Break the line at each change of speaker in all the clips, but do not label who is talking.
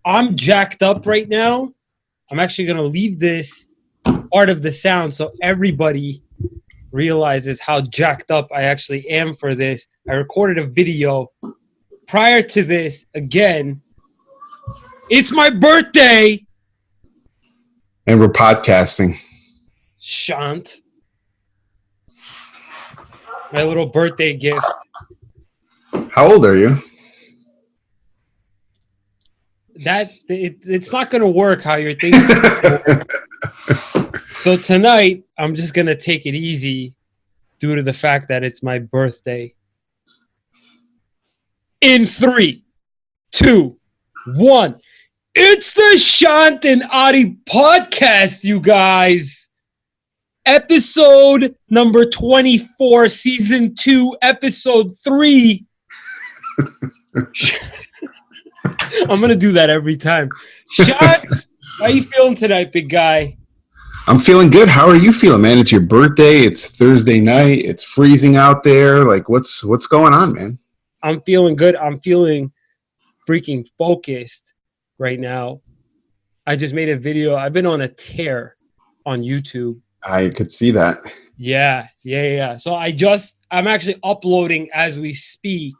I'm jacked up right now. I'm actually going to leave this part of the sound so everybody realizes how jacked up I actually am for this. I recorded a video prior to this. Again, it's my birthday.
And we're podcasting.
Shant. My little birthday gift.
How old are you?
It's not going to work how you're thinking. So tonight, I'm just going to take it easy due to the fact that it's my birthday. In 3, 2, 1. It's the Shant and Ari podcast, you guys. Episode number 24, season 2, episode 3. I'm going to do that every time. Shant, how you feeling tonight, big guy?
I'm feeling good. How are you feeling, man? It's your birthday. It's Thursday night. It's freezing out there. Like, what's going on, man?
I'm feeling good. I'm feeling freaking focused right now. I just made a video. I've been on a tear on YouTube.
I could see that.
Yeah. So I'm actually uploading as we speak.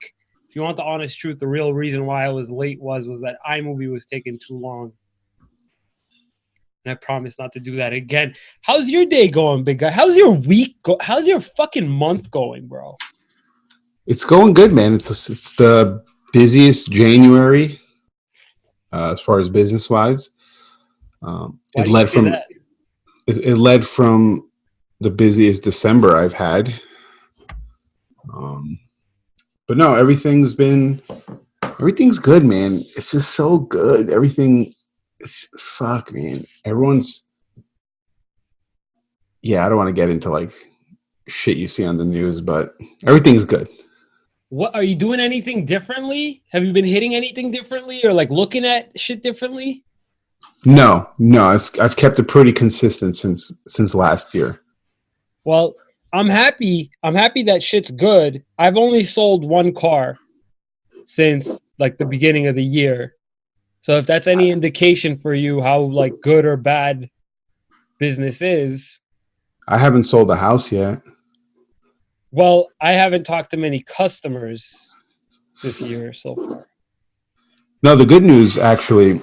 If you want the honest truth, the real reason why I was late was that iMovie was taking too long. And I promise not to do that again. How's your day going, big guy? How's your week How's your fucking month going, bro?
It's going good, man. It's the busiest January as far as business wise. It led from the busiest December I've had. But no, everything's good, man. It's just so good. Everything. Fuck, man. I don't want to get into like shit you see on the news, but everything's good.
What are you doing? Anything differently? Have you been hitting anything differently or like looking at shit differently?
No. I've kept it pretty consistent since last year.
Well, I'm happy that shit's good. I've only sold one car since like the beginning of the year. So if that's any indication for you how like good or bad business is.
I haven't sold a house yet.
Well, I haven't talked to many customers this year so far.
No, the good news, actually,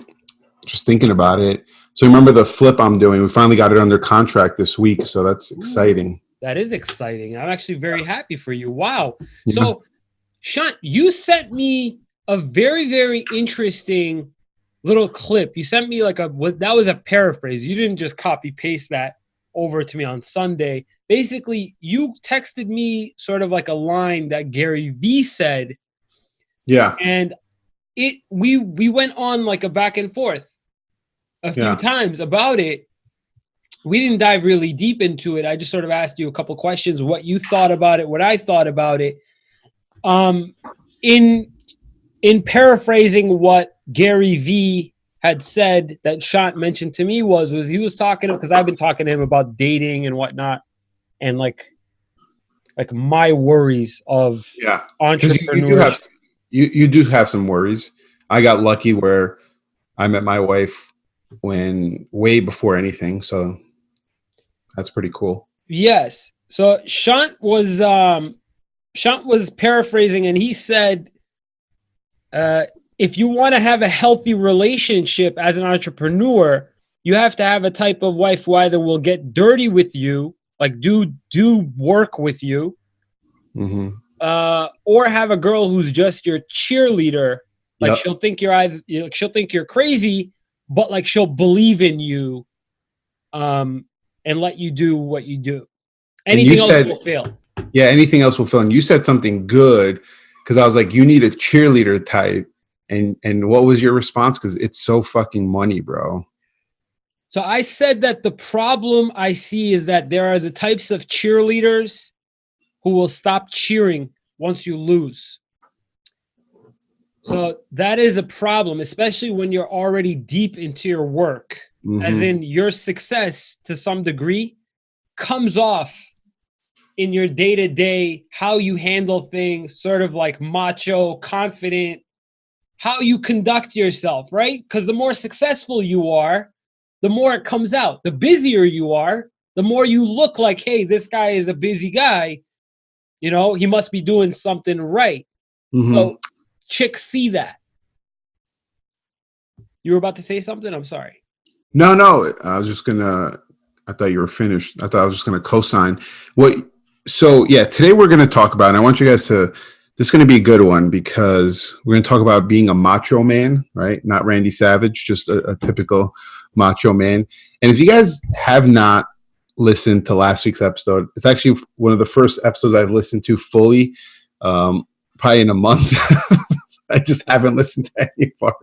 just thinking about it. So remember the flip I'm doing? We finally got it under contract this week, so that's exciting.
That is exciting. I'm actually very happy for you. Wow. Yeah. So, Shant, you sent me a very, very interesting little clip. You sent me that was a paraphrase. You didn't just copy paste that over to me on Sunday. Basically, you texted me sort of like a line that Gary Vee said.
Yeah.
And we went on like a back and forth a few times about it. We didn't dive really deep into it. I just sort of asked you a couple questions, what you thought about it, what I thought about it. In paraphrasing what Gary Vee had said that Shant mentioned to me was he was talking, because I've been talking to him about dating and whatnot, and like my worries of entrepreneurship.
You do have some worries. I got lucky where I met my wife way before anything, so that's pretty cool.
Yes. So Shant was paraphrasing, and he said, if you want to have a healthy relationship as an entrepreneur, you have to have a type of wife who either will get dirty with you, like do work with you, or have a girl who's just your cheerleader. Like she'll think she'll think you're crazy, but like she'll believe in you, and let you do what you do. Anything else will fail.
Yeah, anything else will fail. And you said something good, because I was like, you need a cheerleader type. And what was your response? Because it's so fucking money, bro.
So I said that the problem I see is that there are the types of cheerleaders who will stop cheering once you lose. So that is a problem, especially when you're already deep into your work, as in your success to some degree comes off in your day-to-day, how you handle things, sort of like macho, confident, how you conduct yourself, right? Because the more successful you are, the more it comes out. The busier you are, the more you look like, hey, this guy is a busy guy. You know, he must be doing something right.
Mm-hmm.
So chicks see that. You were about to say something? I'm sorry.
No. I thought you were finished. I thought I was just gonna co-sign. So yeah, today we're gonna talk about, and I want you guys to, this is gonna be a good one because we're gonna talk about being a macho man, right? Not Randy Savage, just a typical macho man. And if you guys have not listened to last week's episode, it's actually one of the first episodes I've listened to fully, probably in a month. I just haven't listened to any of our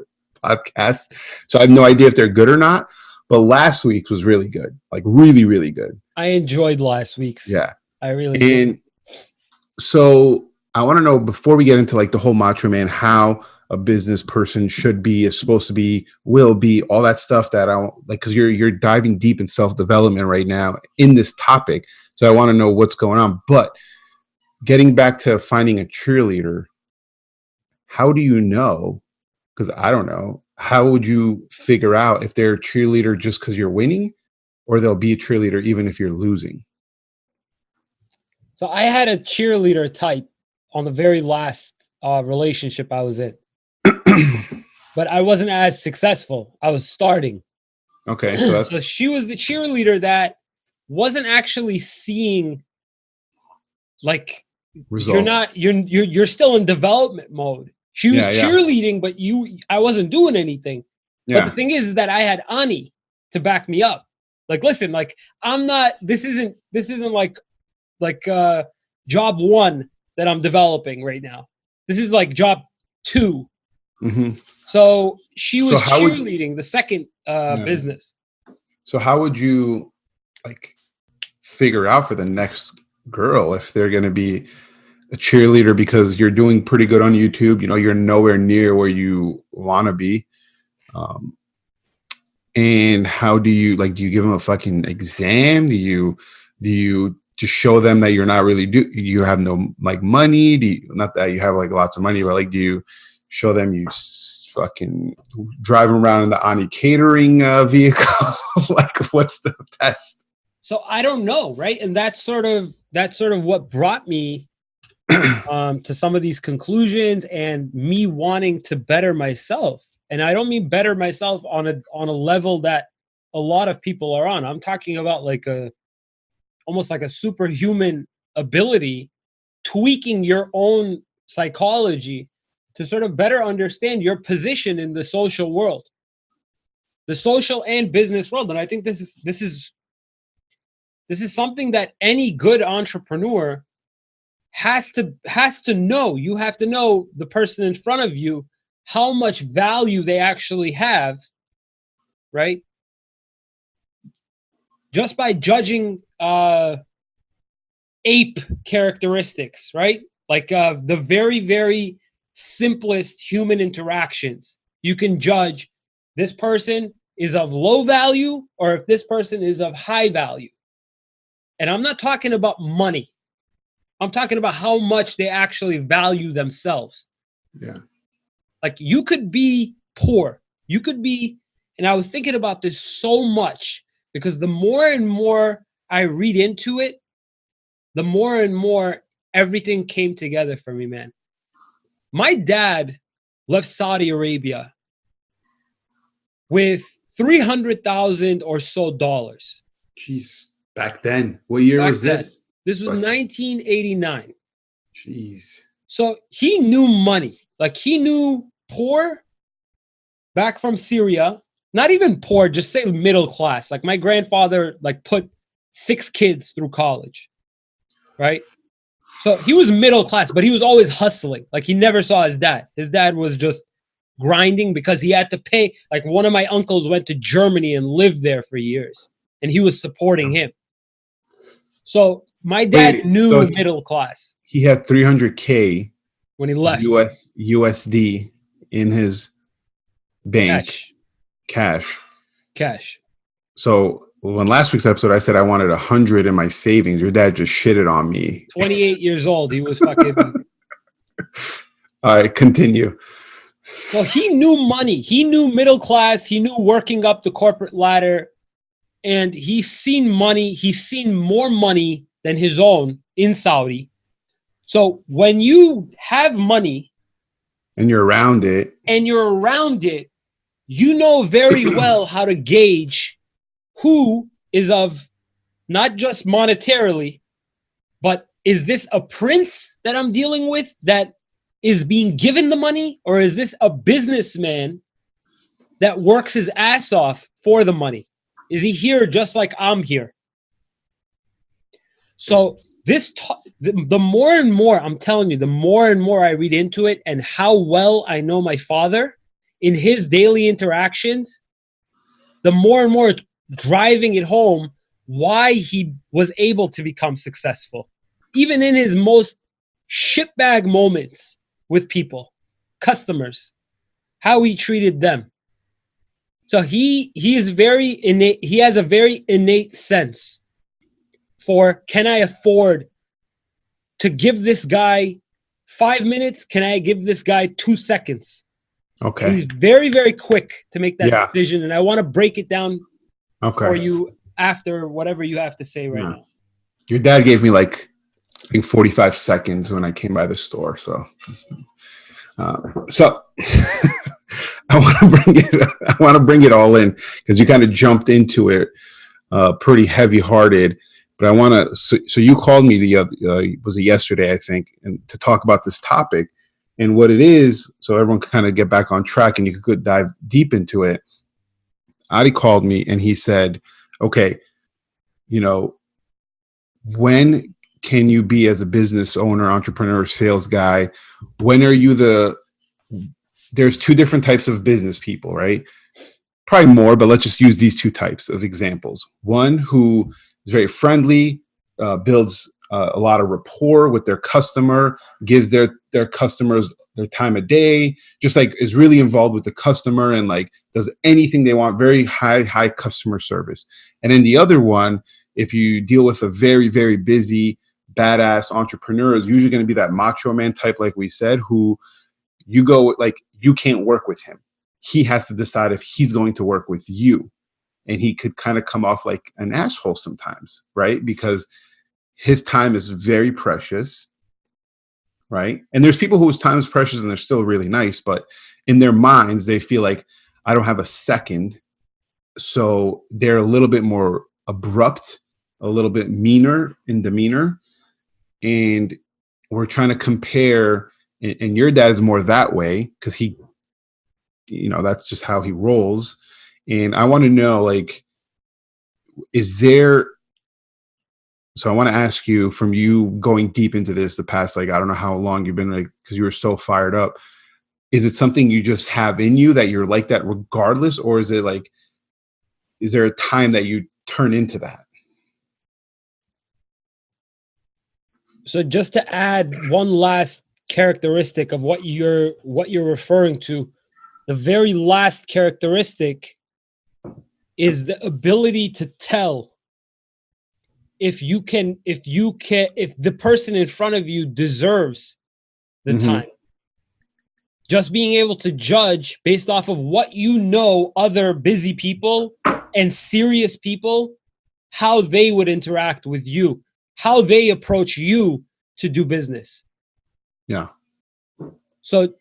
podcasts, so I have no idea if they're good or not. But last week's was really good, like really, really good.
I enjoyed last week's.
Yeah,
I really did.
So I want to know, before we get into like the whole macho man, how a business person should be, is supposed to be, will be, all that stuff that I like, because you're diving deep in self-development right now in this topic. So I want to know what's going on. But getting back to finding a cheerleader, how do you know? Because I don't know. How would you figure out if they're a cheerleader just because you're winning, or they'll be a cheerleader even if you're losing?
So I had a cheerleader type on the very last relationship I was in. But I wasn't as successful. I was starting.
Okay, so
So she was the cheerleader that wasn't actually seeing, like,
results.
You're still in development mode. She was cheerleading, but I wasn't doing anything. Yeah. But the thing is that I had Ani to back me up. Like, listen, like, I'm not, this isn't like job 1 that I'm developing right now. This is like job 2.
Mm-hmm.
So she was cheerleading the second business.
So how would you like figure out for the next girl if they're going to be a cheerleader because you're doing pretty good on YouTube? You know, you're nowhere near where you want to be. And how do you, like, do you give them a fucking exam? Do you just show them that you're not really you have no like money? Not that you have like lots of money, but like, do you show them you fucking driving around in the Ani catering vehicle? Like, what's the test?
So I don't know, right? And that's sort of what brought me to some of these conclusions and me wanting to better myself. And I don't mean better myself on a level that a lot of people are on. I'm talking about like almost like a superhuman ability, tweaking your own psychology to sort of better understand your position in the social world, the social and business world. And I think this is something that any good entrepreneur has to know. You have to know the person in front of you, how much value they actually have, right? Just by judging ape characteristics, right? Like the very, very simplest human interactions. You can judge this person is of low value or if this person is of high value. And I'm not talking about money. I'm talking about how much they actually value themselves.
Yeah.
Like, you could be poor. You could be, and I was thinking about this so much because the more and more I read into it, the more and more everything came together for me, man. My dad left Saudi Arabia with $300,000 or so dollars.
Jeez. Back then. What year was this?
This was 1989.
Jeez.
So he knew money. Like, he knew poor back from Syria. Not even poor, just say middle class. Like, my grandfather like put 6 kids through college, right? So he was middle class, but he was always hustling. Like, he never saw his dad. His dad was just grinding because he had to pay. Like, one of my uncles went to Germany and lived there for years, and he was supporting him. So my dad knew middle class.
He had $300K
when he left
USD in his bank. Cash. So when last week's episode I said I wanted 100 in my savings, your dad just shitted on me.
28 years old. He was fucking.
All right, continue.
Well, he knew money. He knew middle class. He knew working up the corporate ladder. And he's seen money. He's seen more money than his own in Saudi. So when you have money
and you're around it,
you know very well how to gauge who is of not just monetarily, but is this a prince that I'm dealing with that is being given the money, or is this a businessman that works his ass off for the money? Is he here just like I'm here? So the more and more, I'm telling you, the more and more I read into it and how well I know my father in his daily interactions, the more and more driving it home why he was able to become successful. Even in his most shitbag moments with people, customers, how he treated them. So he is very innate. He has a very innate sense for, can I afford to give this guy 5 minutes? Can I give this guy 2 seconds?
Okay.
And he's very, very quick to make that
Yeah.
decision. And I want to break it down
Okay.
for you after whatever you have to say right now.
Your dad gave me like, I think 45 seconds when I came by the store. So I want to bring it all in because you kind of jumped into it pretty heavy hearted. But I want to. So you called me was it yesterday, I think, and to talk about this topic and what it is, so everyone can kind of get back on track and you could dive deep into it. Adi called me and he said, "Okay, when can you be as a business owner, entrepreneur, sales guy? When are you there's two different types of business people, right? Probably more, but let's just use these two types of examples. One who is very friendly, builds a lot of rapport with their customer, gives their customers their time of day, just like is really involved with the customer and like does anything they want, very high customer service. And then the other one, if you deal with a very, very busy, badass entrepreneur, is usually going to be that macho man type, like we said, who you go like, you can't work with him. He has to decide if he's going to work with you. And he could kind of come off like an asshole sometimes, right? Because his time is very precious, right? And there's people whose time is precious and they're still really nice, but in their minds, they feel like I don't have a second. So they're a little bit more abrupt, a little bit meaner in demeanor. And we're trying to compare, and your dad is more that way because he, that's just how he rolls. And I want to know, like, so I want to ask you, from you going deep into this the past, like, I don't know how long you've been, like, because you were so fired up. Is it something you just have in you that you're like that regardless? Or is it like, is there a time that you turn into that?
So just to add one last characteristic of what you're referring to, the very last characteristic is the ability to tell if the person in front of you deserves the time. Just being able to judge based off of what other busy people and serious people, how they would interact with you, how they approach you to do business.
Yeah.
So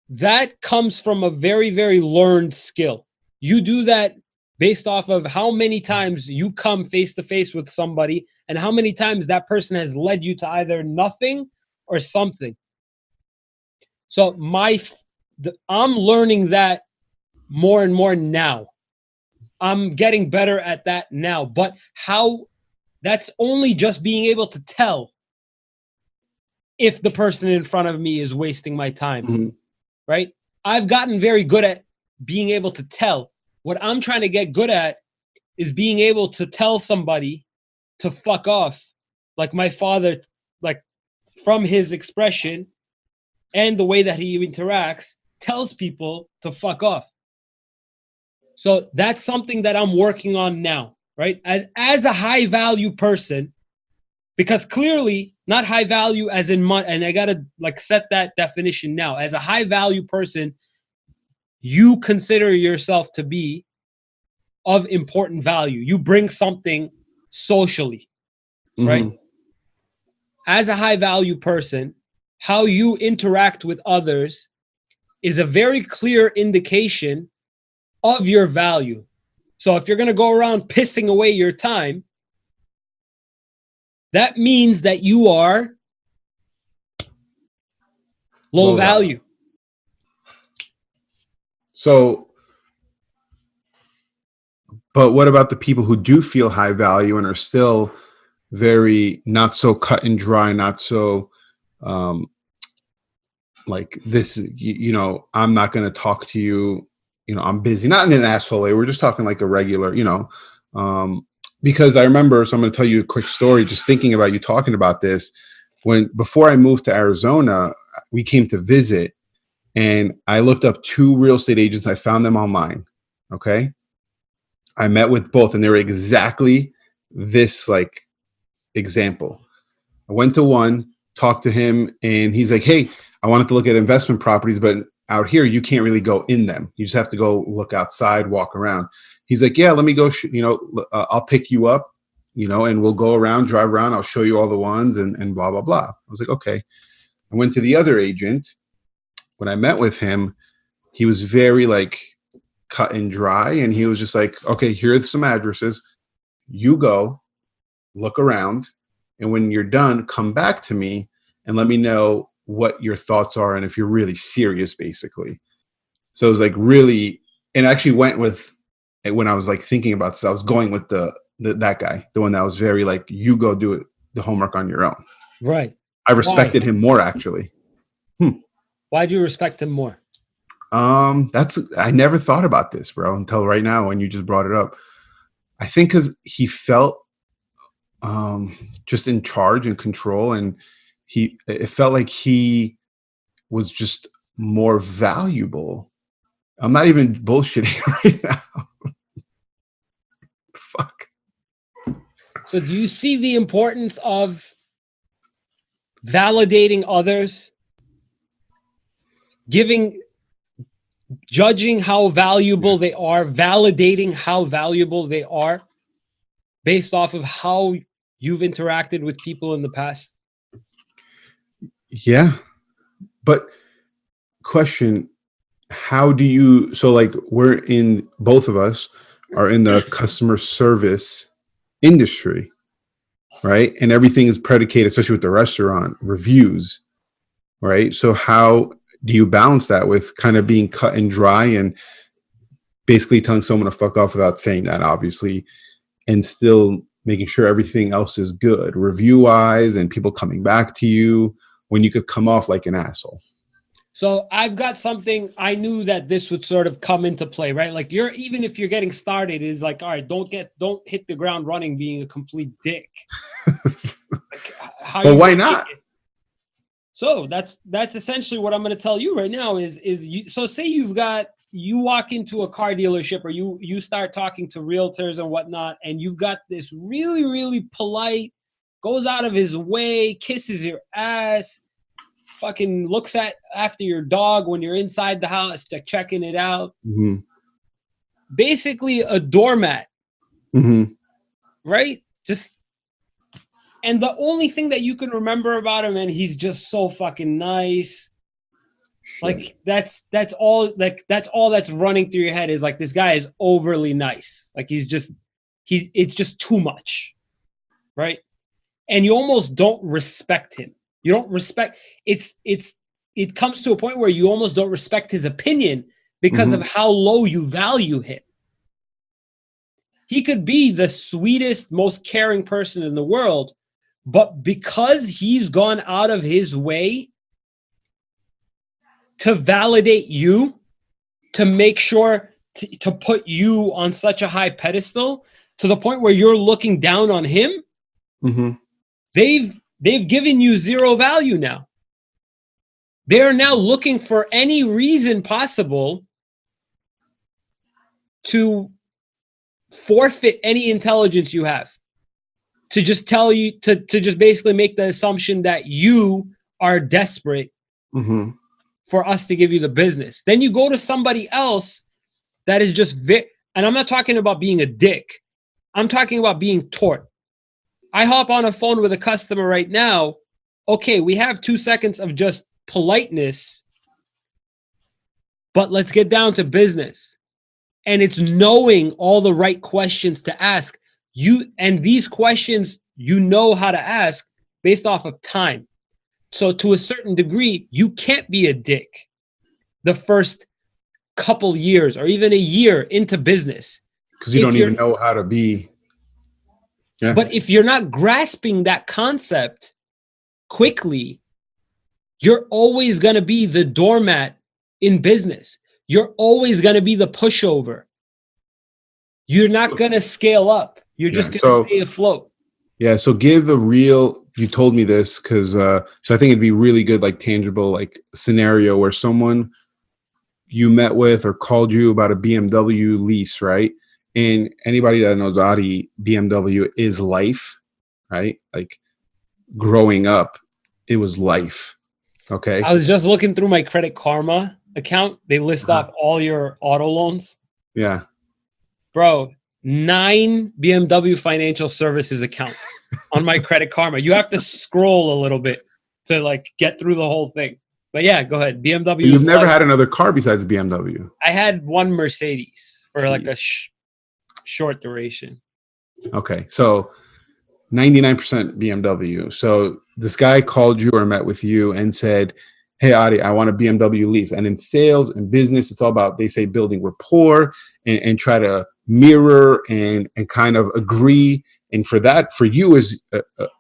that comes from a very, very learned skill. You do that based off of how many times you come face to face with somebody and how many times that person has led you to either nothing or something. So I'm learning that more and more now. I'm getting better at that now. But that's only just being able to tell if the person in front of me is wasting my time, right? I've gotten very good at being able to tell. What I'm trying to get good at is being able to tell somebody to fuck off, like my father, like from his expression and the way that he interacts, tells people to fuck off. So that's something that I'm working on now, right? As a high value person, because clearly not high value as in money, and I gotta like set that definition now. As a high value person, you consider yourself to be of important value. You bring something socially, right? As a high value person, how you interact with others is a very clear indication of your value. So if you're going to go around pissing away your time, that means that you are low value.
So, but what about the people who do feel high value and are still very not so cut and dry, not so like this, you know, I'm not going to talk to you, you know, I'm busy, not in an asshole way. We're just talking like a regular, you know, because I remember, so I'm going to tell you a quick story, just thinking about you talking about this. Before I moved to Arizona, we came to visit and I looked up 2 real estate agents. I found them online. Okay. I met with both and they were exactly this like example. I went to one, talked to him, and he's like, hey, I wanted to look at investment properties, but out here, you can't really go in them. You just have to go look outside, walk around. He's like, yeah, let me go, I'll pick you up, you know, and we'll go around, drive around. I'll show you all the ones and blah, blah, blah. I was like, okay. I went to the other agent. When I met with him, he was very like cut and dry. And he was just like, okay, here's some addresses. You go, look around. And when you're done, come back to me and let me know what your thoughts are and if you're really serious, basically. So it was like really, and I actually went with, when I was like thinking about this, I was going with that guy, the one that was very like, you go do it, the homework on your own.
Right.
I respected him more, actually.
Why'd you respect him more?
I never thought about this, bro, until right now when you just brought it up. I think because he felt just in charge and control, and it felt like he was just more valuable. I'm not even bullshitting right now. Fuck.
So do you see the importance of validating others, judging how valuable they are, validating how valuable they are based off of how you've interacted with people in the past?
Yeah. But question, how do you, so like both of us are in the customer service industry, right? And everything is predicated, especially with the restaurant, reviews, right? So how do you balance that with kind of being cut and dry and basically telling someone to fuck off without saying that, obviously, and still making sure everything else is good review-wise and people coming back to you when you could come off like an asshole?
So I've got something, I knew that this would sort of come into play, right? Like even if you're getting started, it's like, all right, don't hit the ground running being a complete dick. Like,
but why not?
So that's essentially what I'm going to tell you right now is so say you walk into a car dealership or you start talking to realtors and whatnot, and you've got this really, really polite, goes out of his way, kisses your ass, fucking looks after your dog when you're inside the house, checking it out.
Mm-hmm.
Basically a doormat.
Mm-hmm.
Right? And the only thing that you can remember about him, and he's just so fucking nice. Like that's all that's running through your head is like, this guy is overly nice. Like it's just too much. Right? And you almost don't respect him. You don't respect it comes to a point where you almost don't respect his opinion because of how low you value him. He could be the sweetest, most caring person in the world, but because he's gone out of his way to validate you, to make sure to put you on such a high pedestal to the point where you're looking down on him, they've given you zero value now. They're now looking for any reason possible to forfeit any intelligence you have, to just tell you, to just basically make the assumption that you are desperate for us to give you the business. Then you go to somebody else that is just and I'm not talking about being a dick. I'm talking about being taught. I hop on a phone with a customer right now. Okay, we have 2 seconds of just politeness, but let's get down to business. And it's knowing all the right questions to ask. And these questions you know how to ask based off of time. So to a certain degree, you can't be a dick the first couple years or even a year into business.
Because you don't even know how to be.
Yeah. But if you're not grasping that concept quickly, you're always going to be the doormat in business. You're always going to be the pushover. You're not going to scale up. You're just going to stay afloat.
Yeah. So give a real, you told me this because, so I think it'd be really good, like tangible, like scenario where someone you met with or called you about a BMW lease, right? And anybody that knows Ari, BMW is life, right? Like growing up, it was life. Okay.
I was just looking through my Credit Karma account. They list off all your auto loans.
Yeah.
Bro, 9 BMW financial services accounts on my Credit Karma. You have to scroll a little bit to like get through the whole thing. But yeah, go ahead. BMW.
You've never had another car besides BMW.
I had one Mercedes for like a short duration.
Okay. So 99% BMW. So this guy called you or met with you and said, hey, Ari, I want a BMW lease. And in sales and business, it's all about, they say, building rapport and try to mirror and kind of agree. And for that, for you, is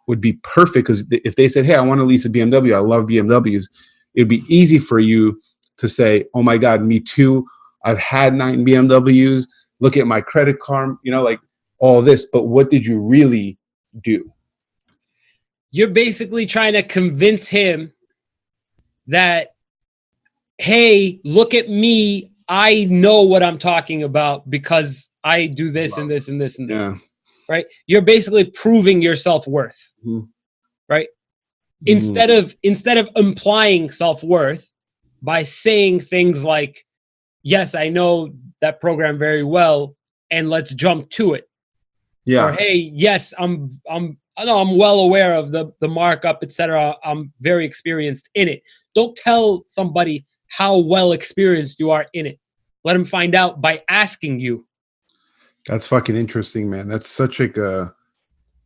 would be perfect, because if they said, hey, I want to lease a BMW, I love BMWs, it'd be easy for you to say, oh my God, me too. I've had 9 BMWs. Look at my credit card, like all this. But what did you really do?
You're basically trying to convince him that, hey, look at me. I know what I'm talking about because I do this and this and this and this. Yeah. Right? You're basically proving your self-worth. Mm-hmm. Right? Mm-hmm. Instead of implying self-worth by saying things like, yes, I know that program very well, and let's jump to it. Yeah. Or hey, yes, I'm well aware of the markup, etc. I'm very experienced in it. Don't tell somebody how well experienced you are in it. Let them find out by asking you.
That's fucking interesting, man. That's such like a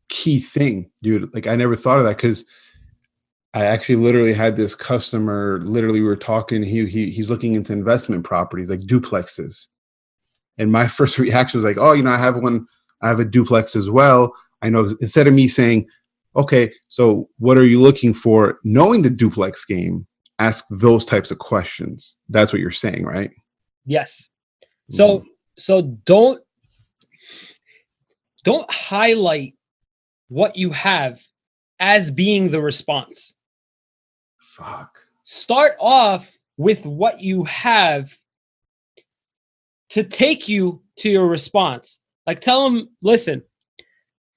key thing, dude. Like I never thought of that, because I actually literally had this customer, we were talking, he's looking into investment properties like duplexes. And my first reaction was like, oh, I have a duplex as well. I know, instead of me saying, okay, so what are you looking for? Knowing the duplex game, ask those types of questions. That's what you're saying, right?
Yes. So don't highlight what you have as being the response.
Fuck.
Start off with what you have to take you to your response. Like tell them, listen,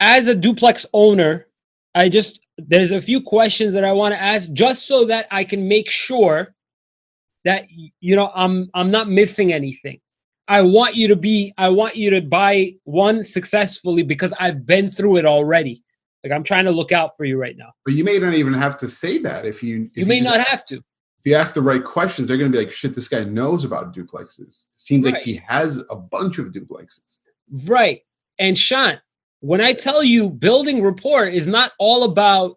as a duplex owner, there's a few questions that I want to ask just so that I can make sure that, I'm not missing anything. I want you to buy one successfully because I've been through it already. Like I'm trying to look out for you right now.
But you may not even have to say that if you
may not have to.
If you ask the right questions, they're going to be like, shit, this guy knows about duplexes. It seems like he has a bunch of duplexes.
Right. And Shant, when I tell you building rapport is not all about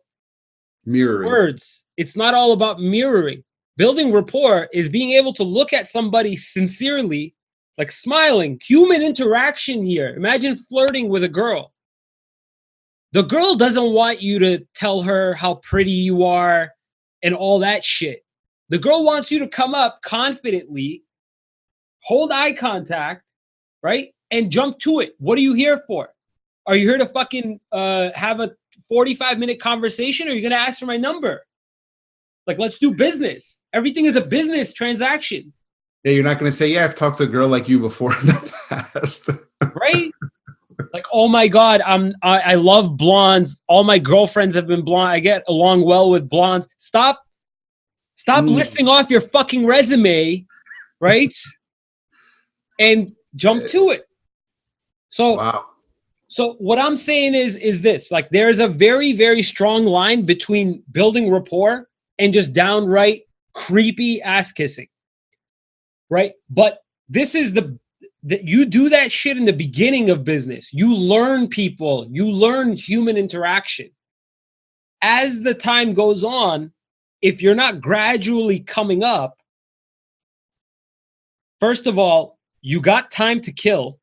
mirroring
words, it's not all about mirroring. Building rapport is being able to look at somebody sincerely, like smiling, human interaction here. Imagine flirting with a girl. The girl doesn't want you to tell her how pretty you are and all that shit. The girl wants you to come up confidently, hold eye contact, right? And jump to it. What are you here for? Are you here to fucking have a 45-minute conversation, or are you going to ask for my number? Like, let's do business. Everything is a business transaction.
Yeah, you're not going to say, yeah, I've talked to a girl like you before in the past.
Right? Like, oh my God, I love blondes. All my girlfriends have been blonde. I get along well with blondes. Stop Stop listing off your fucking resume, right? And jump to it. So,
wow.
So what I'm saying is this, like there's a very, very strong line between building rapport and just downright creepy ass kissing. Right? But this is that you do that shit in the beginning of business. You learn people, you learn human interaction. As the time goes on, if you're not gradually coming up, first of all, you got time to kill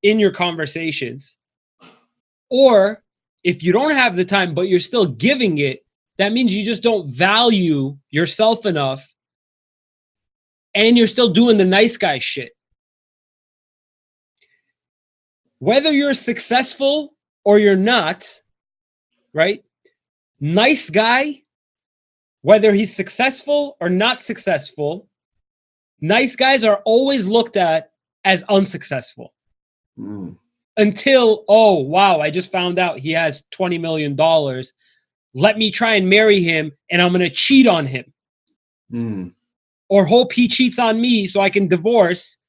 in your conversations. Or if you don't have the time, but you're still giving it, that means you just don't value yourself enough and you're still doing the nice guy shit. Whether you're successful or you're not, right? Nice guy, whether he's successful or not successful, nice guys are always looked at as unsuccessful. Until, oh, wow, I just found out he has $20 million. Let me try and marry him and I'm going to cheat on him. Or hope he cheats on me so I can divorce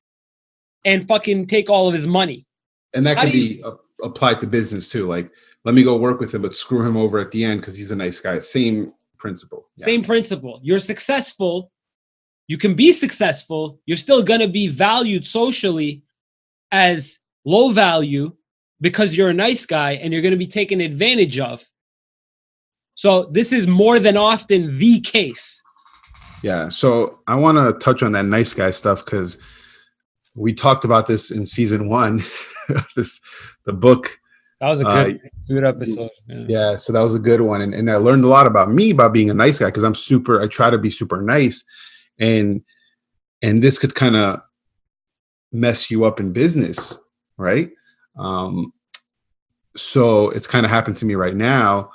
and fucking take all of his money.
And that could be applied to business too. Like, let me go work with him, but screw him over at the end because he's a nice guy. Same principle.
Yeah. Same principle. You're successful. You can be successful. You're still going to be valued socially as low value because you're a nice guy and you're going to be taken advantage of. So this is more than often the case.
Yeah. So I want to touch on that nice guy stuff because we talked about this in season 1, the book.
That was a good episode.
Yeah. So that was a good one. And I learned a lot about me, about being a nice guy, because I try to be super nice. And this could kind of mess you up in business. Right. So it's kind of happened to me right now.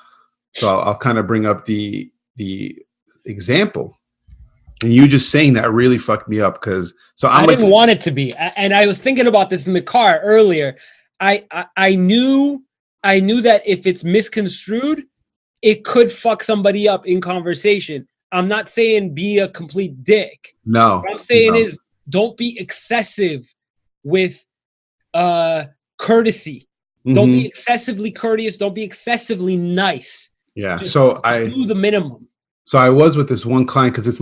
So I'll kind of bring up the example. And you just saying that really fucked me up because I
didn't want it to be. And I was thinking about this in the car earlier. I knew that if it's misconstrued, it could fuck somebody up in conversation. I'm not saying be a complete dick.
No.
What I'm saying is don't be excessive with courtesy. Don't be excessively courteous. Don't be excessively nice.
Yeah.
Just do the minimum.
So I was with this one client because it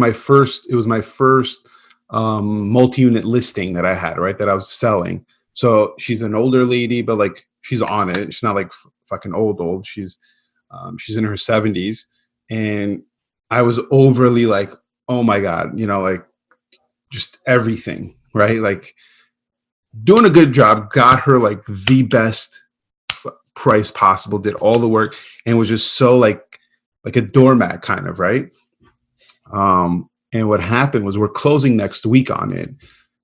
was my first multi-unit listing that I had, right? That I was selling. So she's an older lady, but like she's on it. She's not like fucking old. She's in her 70s. And I was overly like, oh my God, like just everything, right? Like doing a good job, got her like the best price possible, did all the work, and was just so like a doormat kind of, right? And what happened was we're closing next week on it.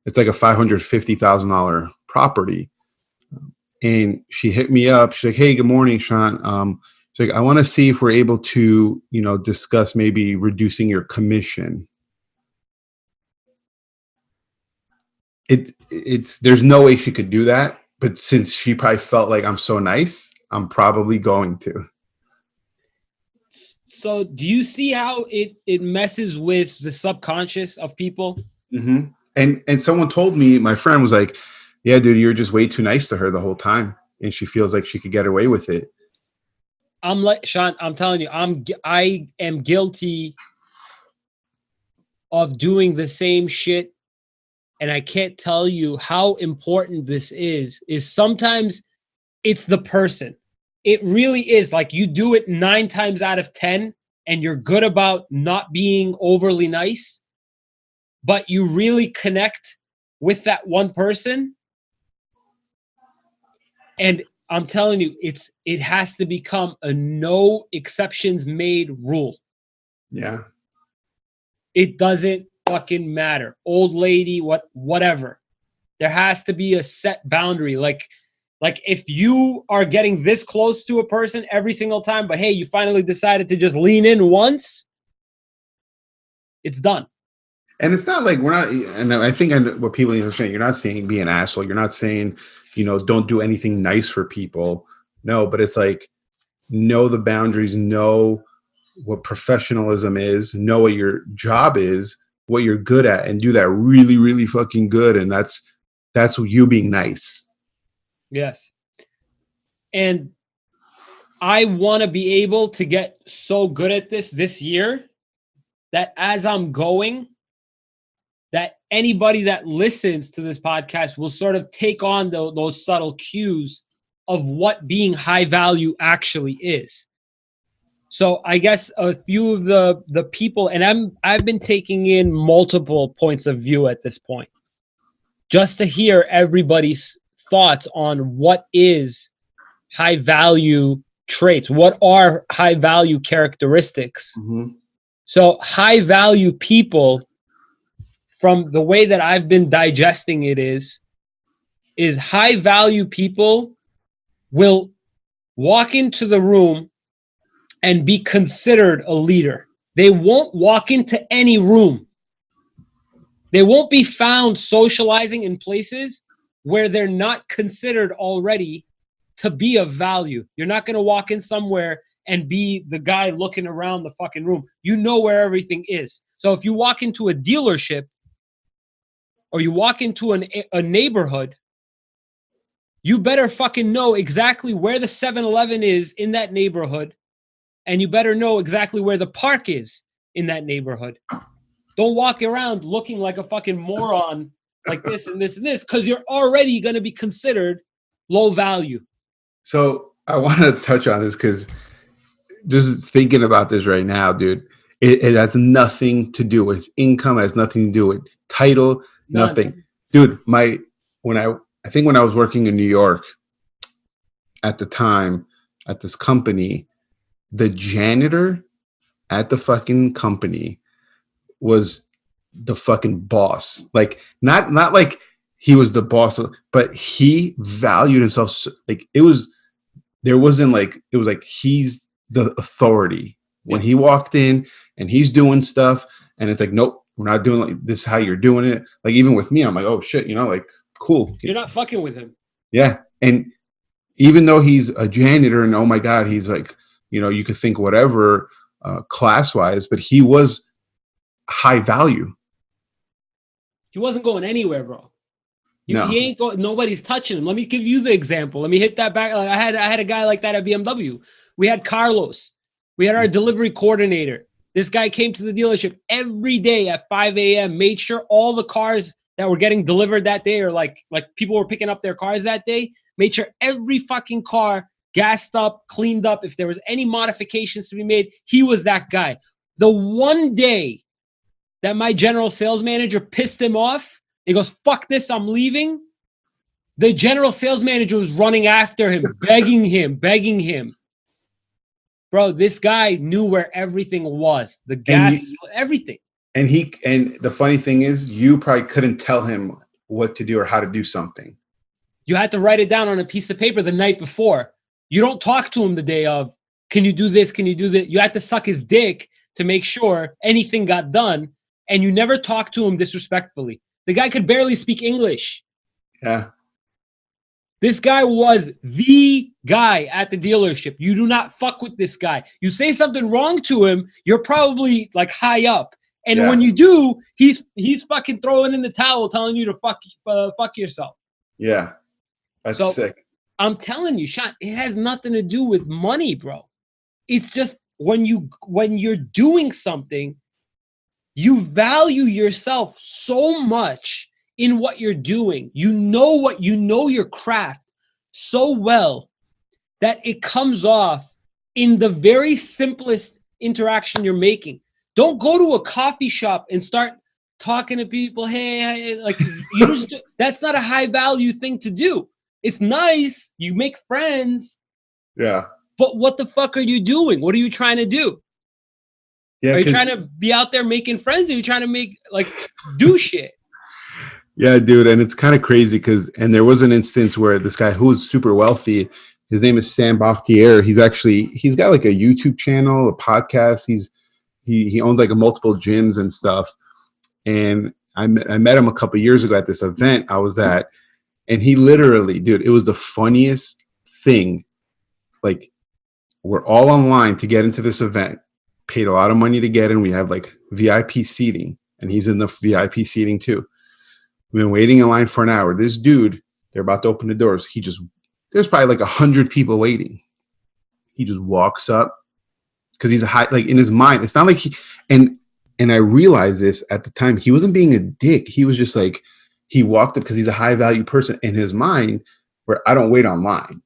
It's like a $550,000 property. And she hit me up. She's like, hey, good morning, Shant. She's like, I want to see if we're able to, discuss maybe reducing your commission. There's no way she could do that. But since she probably felt like I'm so nice, I'm probably going to.
So do you see how it messes with the subconscious of people?
Mm-hmm. And someone told me, my friend was like, yeah, dude, you're just way too nice to her the whole time. And she feels like she could get away with it.
I'm like, Shant, I'm telling you, I am guilty of doing the same shit. And I can't tell you how important this is sometimes it's the person. It really is. Like you do it 9 times out of 10 and you're good about not being overly nice, but you really connect with that one person. And I'm telling you, it has to become a no exceptions made rule.
Yeah.
It doesn't fucking matter. Old lady, whatever. There has to be a set boundary. Like if you are getting this close to a person every single time, but hey, you finally decided to just lean in once, it's done.
And it's not like we're not, and I think what people understand, you're not saying be an asshole. You're not saying, don't do anything nice for people. No, but it's like, know the boundaries, know what professionalism is, know what your job is, what you're good at, and do that really, really fucking good. And that's you being nice.
Yes. And I want to be able to get so good at this year that as I'm going, that anybody that listens to this podcast will sort of take on those subtle cues of what being high value actually is. So I guess a few of the people, and I've been taking in multiple points of view at this point, just to hear everybody's thoughts on what is high value traits, what are high value characteristics.
Mm-hmm.
So high value people, from the way that I've been digesting it, is high value people will walk into the room and be considered a leader. They won't walk into any room. They won't be found socializing in places where they're not considered already to be of value. You're not going to walk in somewhere and be the guy looking around the fucking room. You know where everything is. So if you walk into a dealership or you walk into a neighborhood, you better fucking know exactly where the 7-Eleven is in that neighborhood, and you better know exactly where the park is in that neighborhood. Don't walk around looking like a fucking moron like this and this and this, because you're already going to be considered low value.
So I want to touch on this because just thinking about this right now, dude, it has nothing to do with income, has nothing to do with title, nothing. Dude, when I was working in New York at the time at this company, the janitor at the fucking company was the fucking boss. Like not like he was the boss, but he valued himself. Like it was like he's the authority. When he walked in and he's doing stuff and it's like, nope, we're not doing like this is how you're doing it. Like even with me, I'm like, oh shit, like cool.
You're not fucking with him.
Yeah. And even though he's a janitor and oh my God, he's like, you could think whatever class wise, but he was high value.
He wasn't going anywhere, bro.
No.
He ain't going. Nobody's touching him. Let me give you the example. Let me hit that back. I had a guy like that at BMW. We had Carlos. We had our delivery coordinator. This guy came to the dealership every day at 5 a.m. Made sure all the cars that were getting delivered that day, or like people were picking up their cars that day, made sure every fucking car gassed up, cleaned up. If there was any modifications to be made, he was that guy. The one day that my general sales manager pissed him off, he goes, fuck this, I'm leaving. The general sales manager was running after him, begging him. Bro, this guy knew where everything was. The gas, everything.
And the funny thing is, you probably couldn't tell him what to do or how to do something.
You had to write it down on a piece of paper the night before. You don't talk to him the day of, can you do this? Can you do that? You had to suck his dick to make sure anything got done. And you never talk to him disrespectfully. The guy could barely speak English.
Yeah.
This guy was the guy at the dealership. You do not fuck with this guy. You say something wrong to him, you're probably like high up. And when you do, he's fucking throwing in the towel, telling you to fuck yourself.
Yeah. That's sick.
I'm telling you, Shant, it has nothing to do with money, bro. It's just when you're doing something, you value yourself so much in what you're doing. You know your craft so well that it comes off in the very simplest interaction you're making. Don't go to a coffee shop and start talking to people. Hey, like that's not a high value thing to do. It's nice. You make friends.
Yeah.
But what the fuck are you doing? What are you trying to do? Yeah, are you trying to be out there making friends? Or are you trying to do shit?
Yeah, dude. And it's kind of crazy and there was an instance where this guy who was super wealthy, his name is Sam Bakhtier. He's got like a YouTube channel, a podcast. He owns like multiple gyms and stuff. And I met him a couple of years ago at this event I was at. And he literally, dude, it was the funniest thing. Like, we're all online to get into this event. paid a lot of money to get in. We have like VIP seating, and he's in the VIP seating too. We've been waiting in line for an hour. This dude, they're about to open the doors. There's probably like 100 people waiting. He just walks up because he's like in his mind. It's not like and I realized this at the time. He wasn't being a dick. He was just like, he walked up because he's a high value person in his mind where I don't wait online.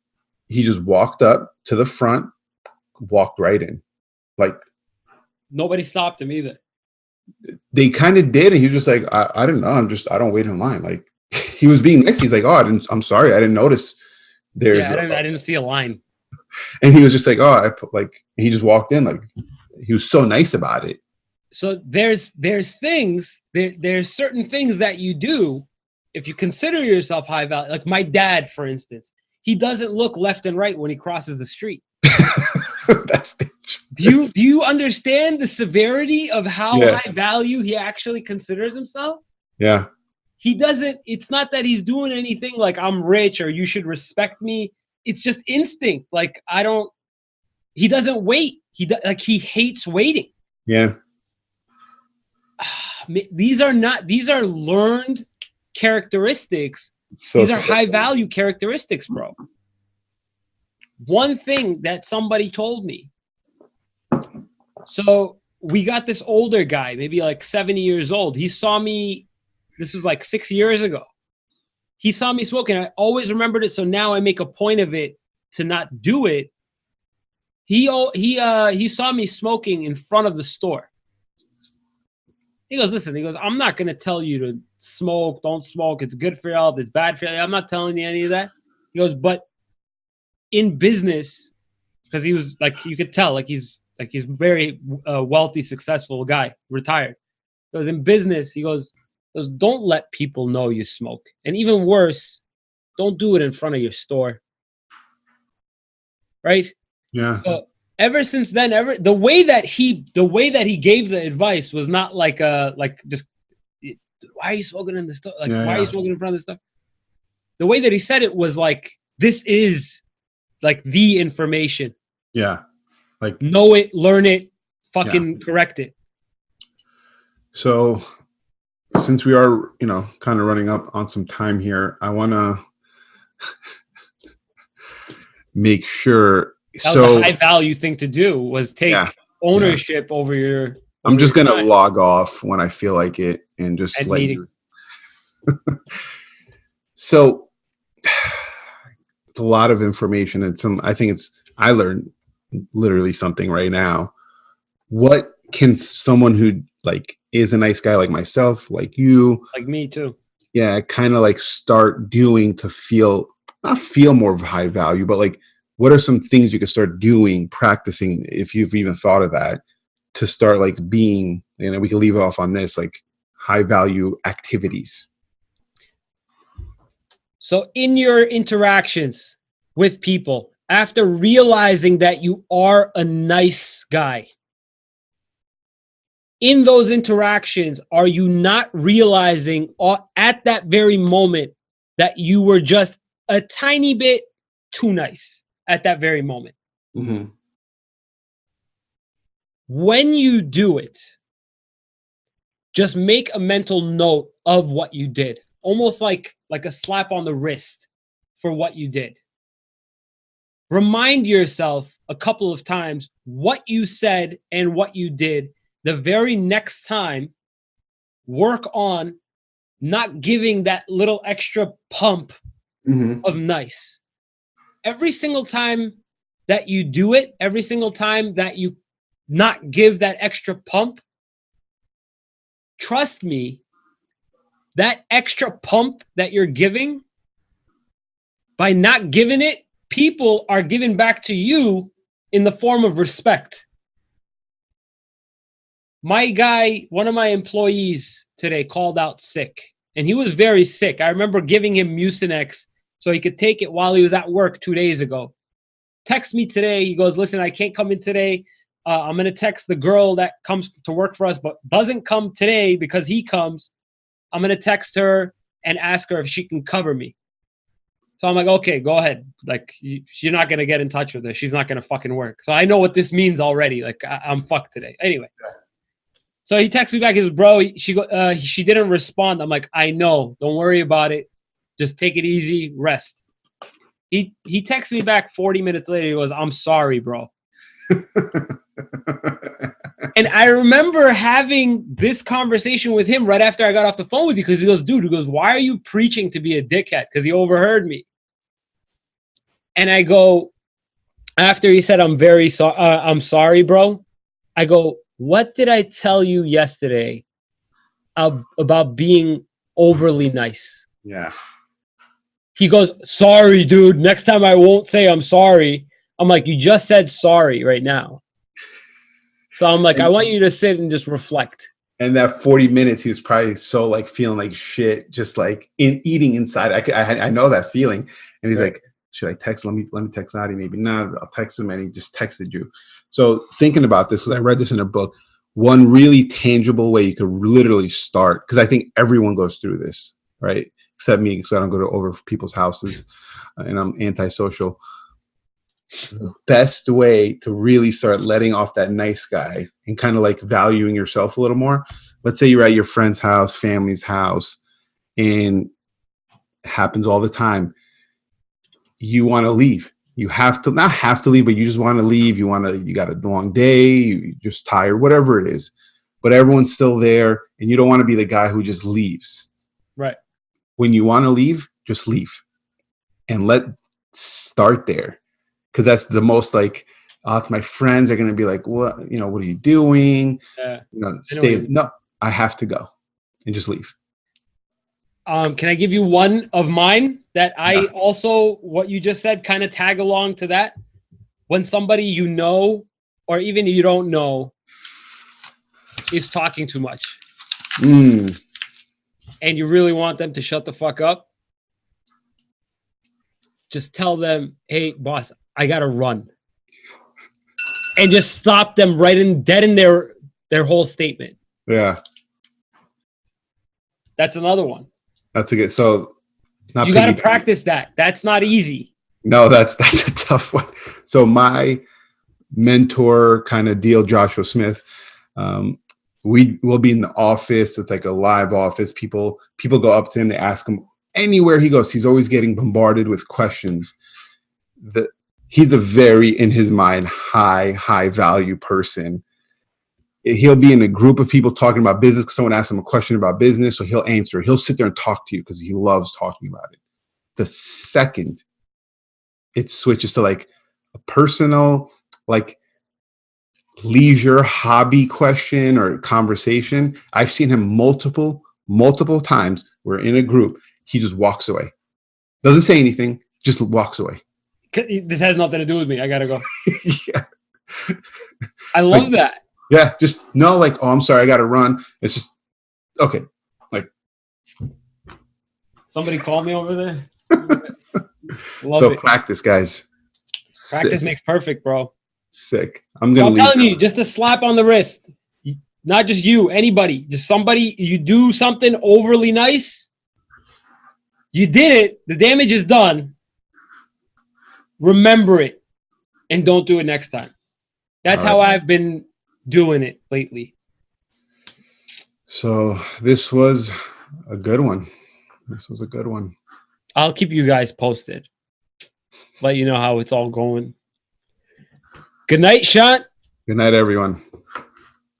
He just walked up to the front, walked right in. Like
nobody stopped him either.
They kind of did. And he was just like, I don't know. I don't wait in line. Like he was being nice. He's like, I'm sorry. I didn't notice. I
didn't see a line.
And he was just like, he just walked in. Like he was so nice about it.
So there's certain things that you do if you consider yourself high value. Like my dad, for instance, he doesn't look left and right when he crosses the street.
That's dangerous.
Do you understand the severity of how high value he actually considers himself?
Yeah.
He doesn't. It's not that he's doing anything like I'm rich or you should respect me. It's just instinct. Like he doesn't wait. He hates waiting.
Yeah.
These are learned characteristics. These are high value characteristics, bro. One thing that somebody told me. So we got this older guy, maybe like 70 years old. He saw me. This was like 6 years ago. He saw me smoking. I always remembered it. So now I make a point of it to not do it. He saw me smoking in front of the store. He goes, listen, I'm not going to tell you to smoke. Don't smoke. It's good for your health. It's bad for you. I'm not telling you any of that. He goes, but in business, because he was like, you could tell, he's very wealthy, successful guy, retired. He goes, in business, he goes, don't let people know you smoke. And even worse, don't do it in front of your store. Right?
Yeah.
So ever since then, the way that he gave the advice was not just why are you smoking in the store? Why are you smoking in front of the stuff? The way that he said it was like, this is like the information.
Yeah. Like
know it, learn it, fucking correct it.
So since we are, kind of running up on some time here, I want to make sure.
That was a high value thing to do, was take ownership over your.
I'm just going to log off when I feel like it and just let you. So it's a lot of information and I learned literally something right now. What can someone who is a nice guy like myself, like you,
like me too,
kind of start doing to not feel more of high value, but what are some things you could start doing, practicing, if you've even thought of that, to start being, we can leave off on this, high value activities.
So in your interactions with people, after realizing that you are a nice guy, in those interactions, are you not realizing at that very moment that you were just a tiny bit too nice at that very moment?
Mm-hmm.
When you do it, just make a mental note of what you did, almost like a slap on the wrist for what you did. Remind yourself a couple of times what you said and what you did. The very next time, work on not giving that little extra pump of nice. Every single time that you do it, every single time that you not give that extra pump, trust me, that extra pump that you're giving, by not giving it, people are giving back to you in the form of respect. My guy, one of my employees today called out sick, and he was very sick. I remember giving him Mucinex so he could take it while he was at work 2 days ago. Text me today. He goes, listen, I can't come in today. I'm going to text the girl that comes to work for us, but doesn't come today because he comes. I'm going to text her and ask her if she can cover me. So I'm like, okay, go ahead. Like, you're not going to get in touch with her. She's not going to fucking work. So I know what this means already. Like, I'm fucked today. Anyway. So he texts me back. He goes, bro, she didn't respond. I'm like, I know. Don't worry about it. Just take it easy. Rest. He texts me back 40 minutes later. He goes, I'm sorry, bro. And I remember having this conversation with him right after I got off the phone with you, because he goes, dude, why are you preaching to be a dickhead? Because he overheard me. And I go, after he said, I'm sorry, bro. I go, what did I tell you yesterday about being overly nice?
Yeah.
He goes, sorry, dude. Next time I won't say I'm sorry. I'm like, you just said sorry right now. So I'm like, I want you to sit and just reflect.
And that 40 minutes, he was probably so like feeling like shit, just like eating inside. I know that feeling. And he's like, should I text? Let me text Ari. Maybe not. I'll text him. And he just texted you. So thinking about this, because I read this in a book, one really tangible way you could literally start, because I think everyone goes through this, right? Except me, because I don't go to over people's houses and I'm antisocial. The best way to really start letting off that nice guy and kind of like valuing yourself a little more. Let's say you're at your friend's house, family's house, and it happens all the time. You want to leave. You have to not have to leave, but you just want to leave. You got a long day, you're just tired, whatever it is. But everyone's still there, and you don't want to be the guy who just leaves.
Right.
When you want to leave, just leave. And start there. Because that's the most like, it's my friends are going to be like, what are you doing? Stay. No, I have to go and just leave.
Can I give you one of mine that I also, what you just said, kind of tag along to that? When somebody you know, or even you don't know, is talking too much. And you really want them to shut the fuck up, just tell them, hey, boss, I got to run. And just stop them dead in their whole statement.
Yeah.
That's another one.
That's a good, so
you got to practice that. That's not easy.
No, that's a tough one. So my mentor kind of deal, Joshua Smith, we will be in the office. It's like a live office. People go up to him. They ask him anywhere he goes. He's always getting bombarded with questions. He's a very, in his mind, high value person. He'll be in a group of people talking about business because someone asks him a question about business, so he'll answer. He'll sit there and talk to you because he loves talking about it. The second it switches to like a personal, like leisure hobby question or conversation, I've seen him multiple times. We're in a group. He just walks away. Doesn't say anything, just walks away.
This has nothing to do with me. I gotta go.
Yeah.
I love that.
Yeah, just no, like, oh, I'm sorry, I gotta run. It's just okay. Like
somebody call me over there.
So it. Practice, guys.
Practice makes perfect, bro.
Sick. I'm telling
you, just a slap on the wrist. Not just you, anybody. Just somebody, you do something overly nice. You did it. The damage is done. Remember it and don't do it next time. That's how I've been doing it lately.
So this was a good one.
I'll keep you guys posted. Let you know how it's all going. Good night, Shant.
Good night, everyone.